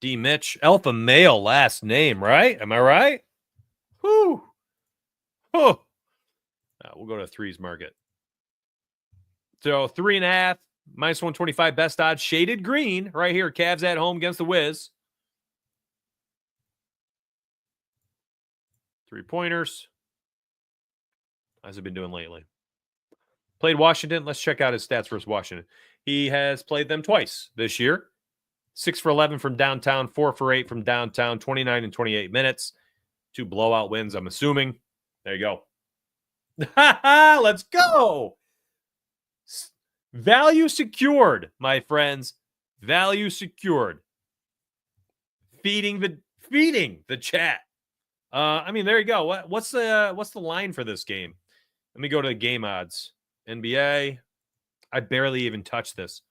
D. Mitch. Alpha male last name, right? Am I right? Whew. Oh. We'll go to threes market. So 3.5, minus 125 best odds. Shaded green right here. Cavs at home against the Wiz. 3-pointers. How's it been doing lately? Played Washington. Let's check out his stats versus Washington. He has played them twice this year. 6 for 11 from downtown, 4 for 8 from downtown, 29 and 28 minutes. 2 blowout wins, I'm assuming. There you go. Let's go. Value secured, my friends. Value secured. Feeding the chat. I mean, there you go. What's the line for this game? Let me go to the game odds. NBA. I barely even touched this.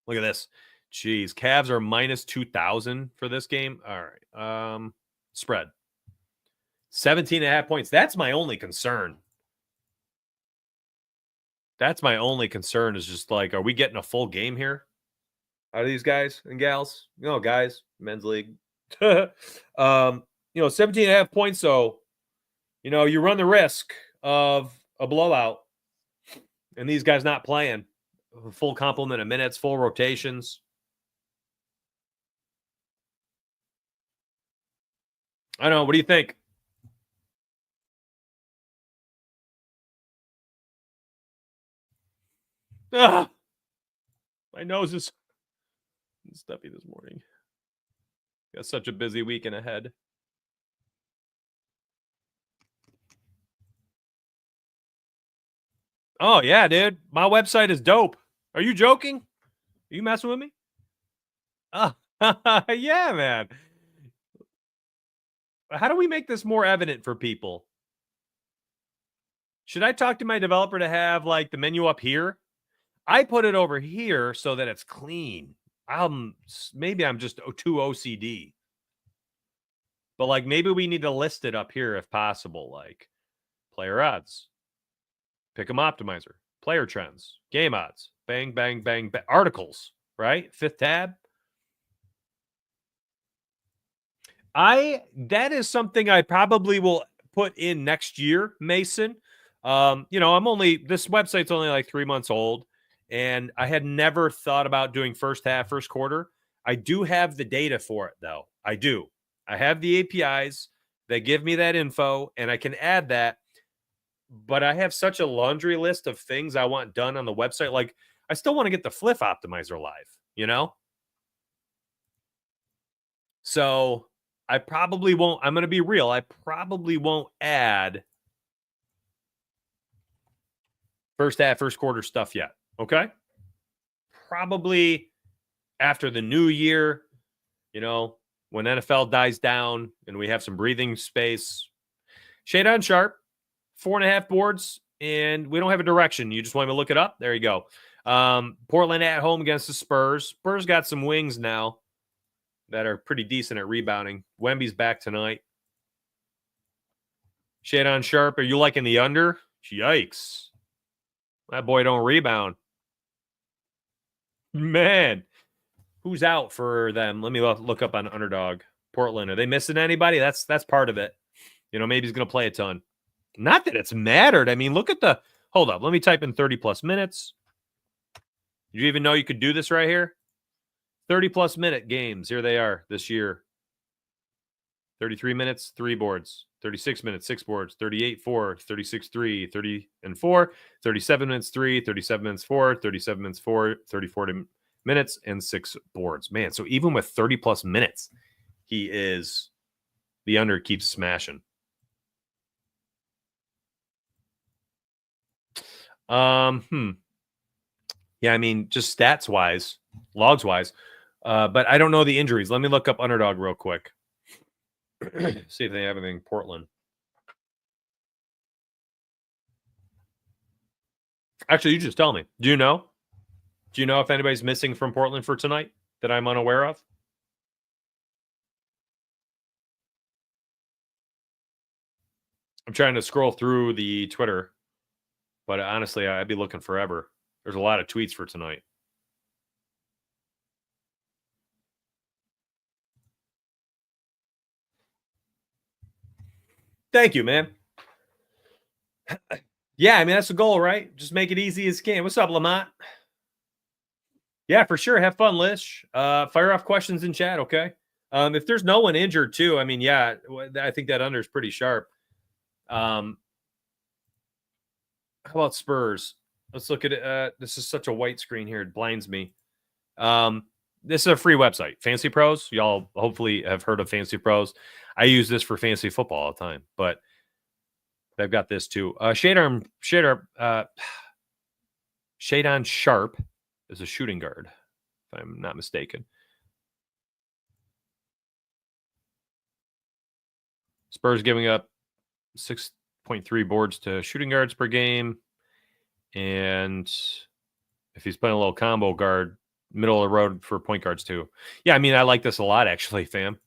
Look at this. Jeez, Cavs are minus 2,000 for this game. All right. Spread. 17.5 points. That's my only concern. That's my only concern is just like, are we getting a full game here? Out of these guys and gals? Guys, men's league. 17.5 points. So, you run the risk of a blowout and these guys not playing. Full complement of minutes, full rotations. I don't know. What do you think? My nose is stuffy this morning. Got such a busy weekend ahead. Oh, yeah, dude. My website is dope. Are you joking? Are you messing with me? Oh, yeah, man. How do we make this more evident for people? Should I talk to my developer to have like the menu up here? I put it over here so that it's clean. Maybe I'm just too OCD. But like maybe we need to list it up here if possible, like player odds, pick 'em optimizer, player trends, game odds, bang, bang, bang, bang, articles, right? 5th tab. That is something I probably will put in next year, Mason. This website's only like 3 months old, and I had never thought about doing first half, first quarter. I do have the data for it, though. I do. I have the APIs that give me that info, and I can add that. But I have such a laundry list of things I want done on the website. Like, I still want to get the Fliff optimizer live, So I probably won't. I'm going to be real. I probably won't add first half, first quarter stuff yet. Okay. Probably after the new year, when NFL dies down and we have some breathing space. Shade on sharp, 4.5 boards, and we don't have a direction. You just want me to look it up? There you go. Portland at home against the Spurs. Spurs got some wings now that are pretty decent at rebounding. Wemby's back tonight. Shade on sharp. Are you liking the under? Yikes. That boy don't rebound. Man. Who's out for them? Let me look up on underdog. Portland. Are they missing anybody? That's part of it. Maybe he's going to play a ton. Not that it's mattered. I mean, look at hold up. Let me type in 30 plus minutes. Did you even know you could do this right here? 30 plus minute games. Here they are this year. 33 minutes, 3 boards. 36 minutes, 6 boards. 38, 4. 36, 3. 30 and 4. 37 minutes, 3. 37 minutes, 4. 37 minutes, 4. 34 minutes and 6 boards. Man, so even with 30 plus minutes, the under keeps smashing. Yeah, I mean, just stats wise, logs wise, but I don't know the injuries. Let me look up underdog real quick. See if they have anything Portland. Actually, you just tell me. Do you know? Do you know if anybody's missing from Portland for tonight that I'm unaware of? I'm trying to scroll through the Twitter, but honestly, I'd be looking forever. There's a lot of tweets for tonight. Thank you, man. Yeah, I mean, that's the goal, right? Just make it easy as you can. What's up, Lamont? Yeah, for sure. Have fun, Lish. Fire off questions in chat, okay? If there's no one injured, too, I mean, yeah, I think that under is pretty sharp. How about Spurs? Let's look at it. This is such a white screen here. It blinds me. This is a free website, Fancy Pros. Y'all hopefully have heard of Fancy Pros. I use this for fantasy football all the time, but they've got this too. Shadon Sharp is a shooting guard, if I'm not mistaken. Spurs giving up 6.3 boards to shooting guards per game. And if he's playing a little combo guard, middle of the road for point guards too. Yeah, I mean, I like this a lot, actually, fam.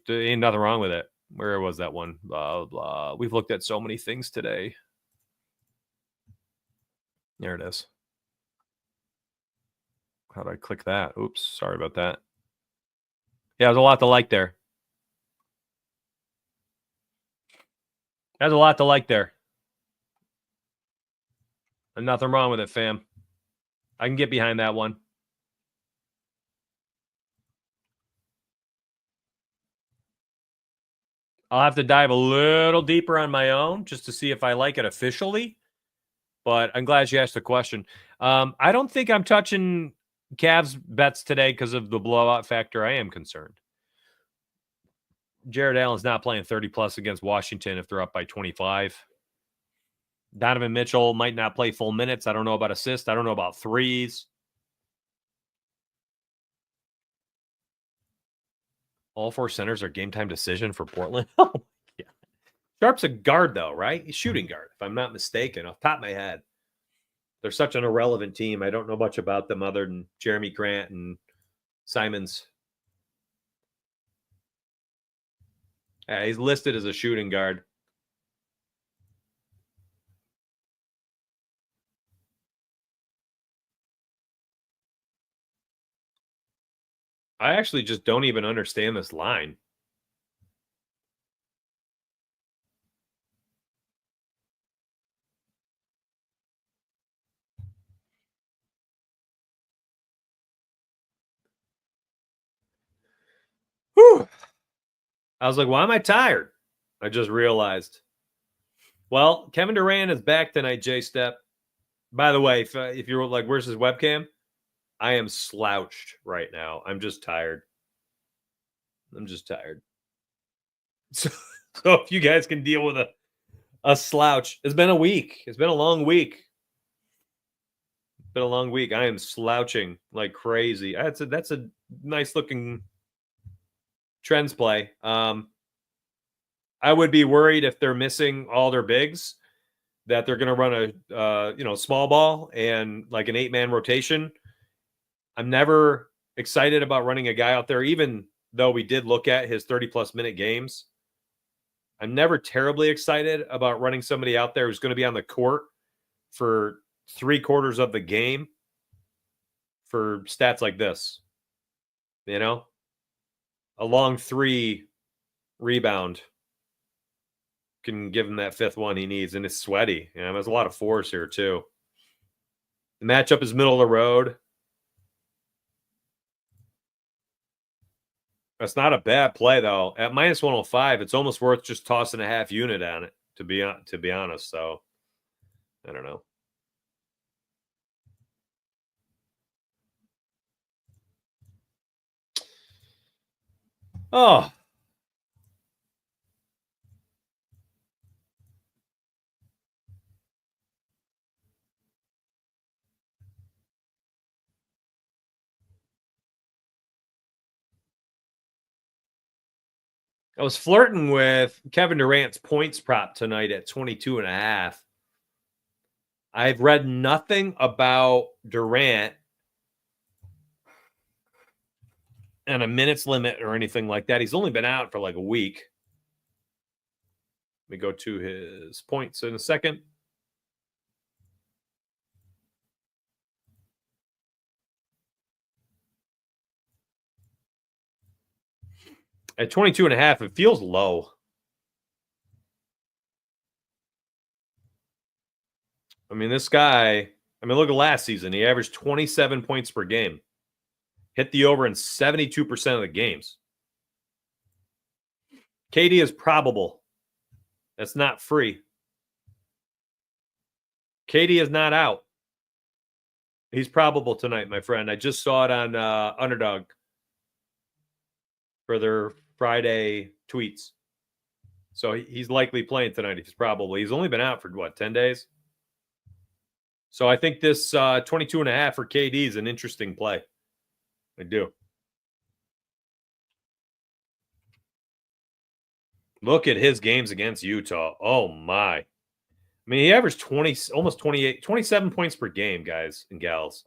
Ain't nothing wrong with it. Where was that one? Blah, blah. We've looked at so many things today. There it is. How do I click that? Oops, sorry about that. Yeah, there's a lot to like there. There's a lot to like there. And nothing wrong with it, fam. I can get behind that one. I'll have to dive a little deeper on my own just to see if I like it officially. But I'm glad you asked the question. I don't think I'm touching Cavs bets today because of the blowout factor. I am concerned. Jared Allen's not playing 30 plus against Washington if they're up by 25. Donovan Mitchell might not play full minutes. I don't know about assists. I don't know about threes. All four centers are game time decision for Portland. Oh, yeah. Sharp's a guard, though, right? He's shooting guard, if I'm not mistaken, off the top of my head. They're such an irrelevant team. I don't know much about them other than Jeremy Grant and Simons. Yeah, he's listed as a shooting guard. I actually just don't even understand this line. Whew. I was like, why am I tired? I just realized. Well, Kevin Durant is back tonight, J-Step. By the way, if you're like, where's his webcam? I am slouched right now. I'm just tired. So if you guys can deal with a slouch, it's been a week. It's been a long week. I am slouching like crazy. That's a nice looking trends play. I would be worried if they're missing all their bigs that they're going to run a small ball and like an 8-man rotation. I'm never excited about running a guy out there, even though we did look at his 30-plus minute games. I'm never terribly excited about running somebody out there who's going to be on the court for 3/4 of the game for stats like this. You know, a long 3 rebound can give him that 5th one he needs, and it's sweaty. There's a lot of force here too. The matchup is middle of the road. That's not a bad play though. At minus 105, it's almost worth just tossing a half unit on it. To be honest, so I don't know. Oh. I was flirting with Kevin Durant's points prop tonight at 22.5. I've read nothing about Durant and a minutes limit or anything like that. He's only been out for like a week. Let me go to his points in a second. At 22.5, it feels low. I mean, this guy, look at last season. He averaged 27 points per game. Hit the over in 72% of the games. KD is probable. That's not free. KD is not out. He's probable tonight, my friend. I just saw it on Underdog for their Friday tweets. So he's likely playing tonight. He's probably. He's only been out for, 10 days? So I think this 22.5 for KD is an interesting play. I do. Look at his games against Utah. Oh, my. I mean, he averaged 20, almost 28, 27 points per game, guys and gals.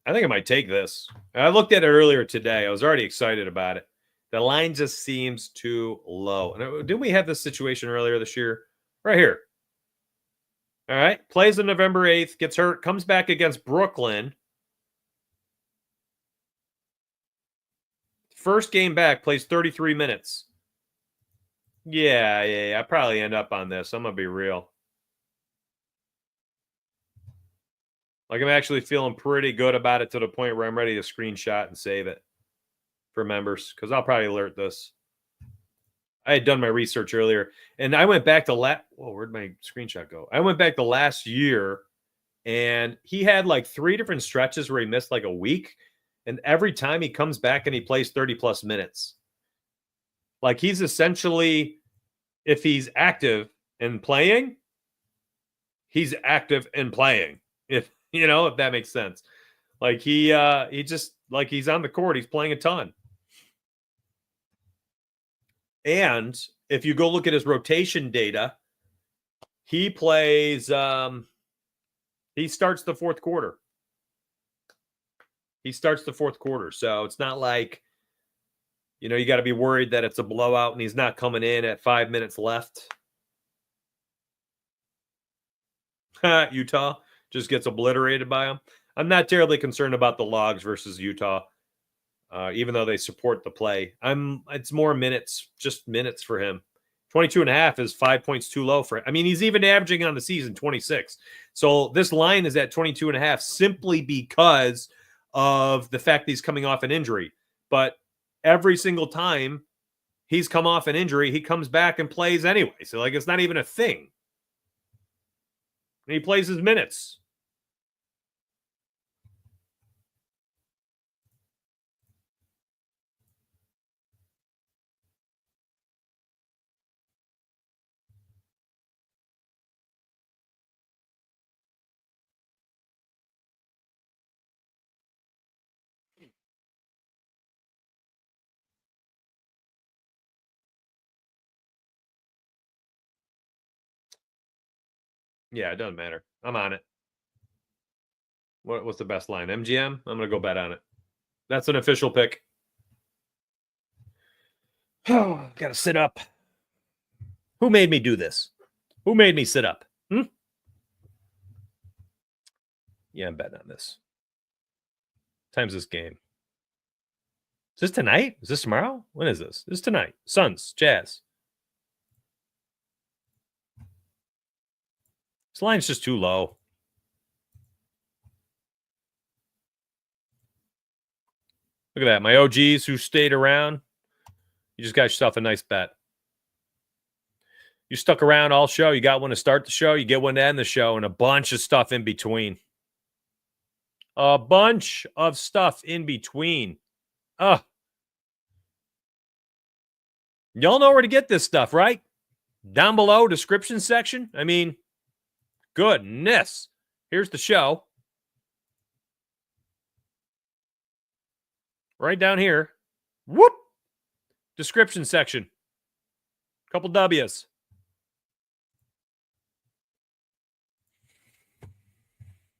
I think I might take this. I looked at it earlier today. I was already excited about it. The line just seems too low. And didn't we have this situation earlier this year? Right here. All right. Plays on November 8th, gets hurt, comes back against Brooklyn. First game back, plays 33 minutes. Yeah. I probably end up on this. I'm going to be real. Like, I'm actually feeling pretty good about it to the point where I'm ready to screenshot and save it for members, because I'll probably alert this. I had done my research earlier, and I went back to where'd my screenshot go? I went back to last year, and he had like 3 different stretches where he missed like a week, and every time he comes back and he plays 30-plus minutes. Like, he's essentially, if he's active and playing, he's active and playing. If that makes sense. Like, he just, like, he's on the court, he's playing a ton. And if you go look at his rotation data, he plays, he starts the fourth quarter. So it's not like, you got to be worried that it's a blowout and he's not coming in at 5 minutes left. Utah just gets obliterated by him. I'm not terribly concerned about the logs versus Utah, even though they support the play. It's more minutes, just minutes for him. 22.5 is 5 points too low for him. I mean, he's even averaging on the season 26. So this line is at 22.5 simply because of the fact that he's coming off an injury. But every single time he's come off an injury, he comes back and plays anyway. So, like, it's not even a thing. And he plays his minutes. Yeah, it doesn't matter. I'm on it. What's the best line? MGM? I'm going to go bet on it. That's an official pick. Oh, got to sit up. Who made me do this? Who made me sit up? Yeah, I'm betting on this. Time's this game. Is this tonight? Is this tomorrow? When is this? This is tonight. Suns, Jazz. This line's just too low. Look at that. My OGs who stayed around. You just got yourself a nice bet. You stuck around all show. You got one to start the show. You get one to end the show, and a bunch of stuff in between. A bunch of stuff in between. Y'all know where to get this stuff, right? Down below, description section. I mean, goodness. Here's the show. Right down here. Whoop. Description section. Couple W's.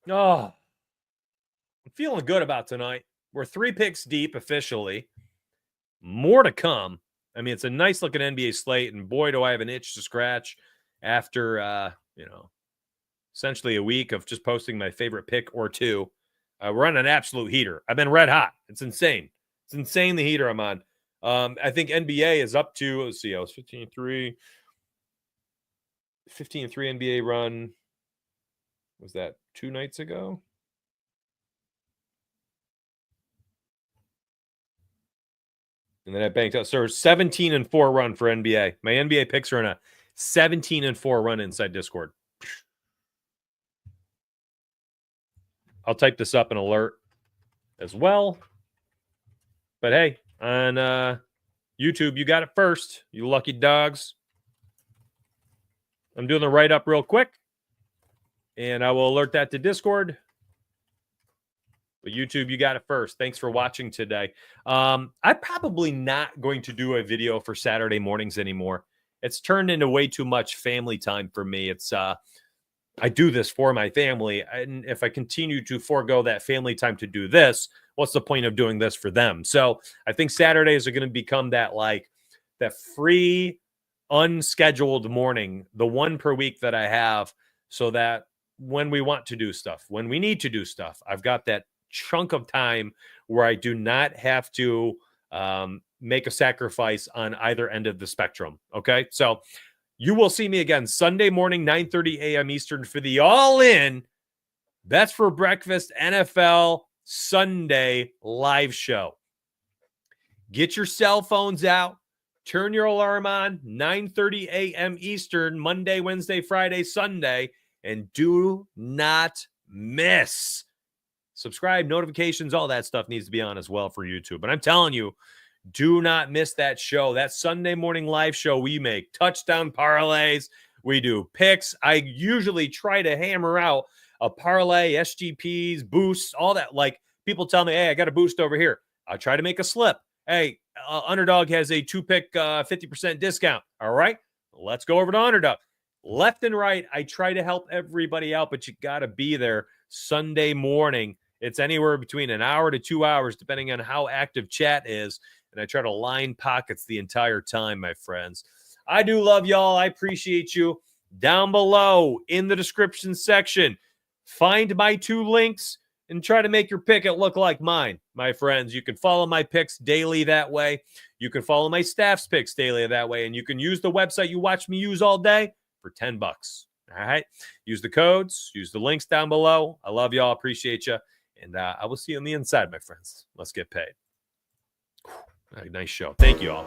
Oh, I'm feeling good about tonight. We're 3 picks deep officially. More to come. I mean, it's a nice looking NBA slate, and boy, do I have an itch to scratch after, essentially a week of just posting my favorite pick or two. We're on an absolute heater. I've been red hot. It's insane. It's insane the heater I'm on. I think NBA is up to, let's see, I was 15-3 NBA run. Was that 2 nights ago? And then I banked out. So 17-4 run for NBA. My NBA picks are in a 17-4 run inside Discord. I'll type this up in alert as well. But hey, on YouTube, you got it first, you lucky dogs. I'm doing the write-up real quick, and I will alert that to Discord. But YouTube, you got it first. Thanks for watching today. I'm probably not going to do a video for Saturday mornings anymore. It's turned into way too much family time for me. It's I do this for my family, and if I continue to forego that family time to do this, what's the point of doing this for them? So I think Saturdays are going to become that free, unscheduled morning, the one per week that I have, so that when we want to do stuff, when we need to do stuff, I've got that chunk of time where I do not have to make a sacrifice on either end of the spectrum. Okay. So you will see me again Sunday morning, 9:30 a.m. Eastern for the all-in Bets for Breakfast NFL Sunday live show. Get your cell phones out. Turn your alarm on, 9:30 a.m. Eastern, Monday, Wednesday, Friday, Sunday, and do not miss. Subscribe, notifications, all that stuff needs to be on as well for YouTube. But I'm telling you, do not miss that show. That Sunday morning live show we make touchdown parlays. We do picks. I usually try to hammer out a parlay, SGPs, boosts, all that. Like people tell me, hey, I got a boost over here. I try to make a slip. Hey, Underdog has a 2-pick 50% discount. All right, let's go over to Underdog. Left and right, I try to help everybody out, but you got to be there Sunday morning. It's anywhere between an hour to 2 hours, depending on how active chat is. And I try to line pockets the entire time, my friends. I do love y'all. I appreciate you. Down below in the description section, find my 2 links and try to make your pick it look like mine, my friends. You can follow my picks daily that way. You can follow my staff's picks daily that way. And you can use the website you watch me use all day for $10. All right. Use the codes, use the links down below. I love y'all. Appreciate you. And I will see you on the inside, my friends. Let's get paid. Nice show. Thank you all.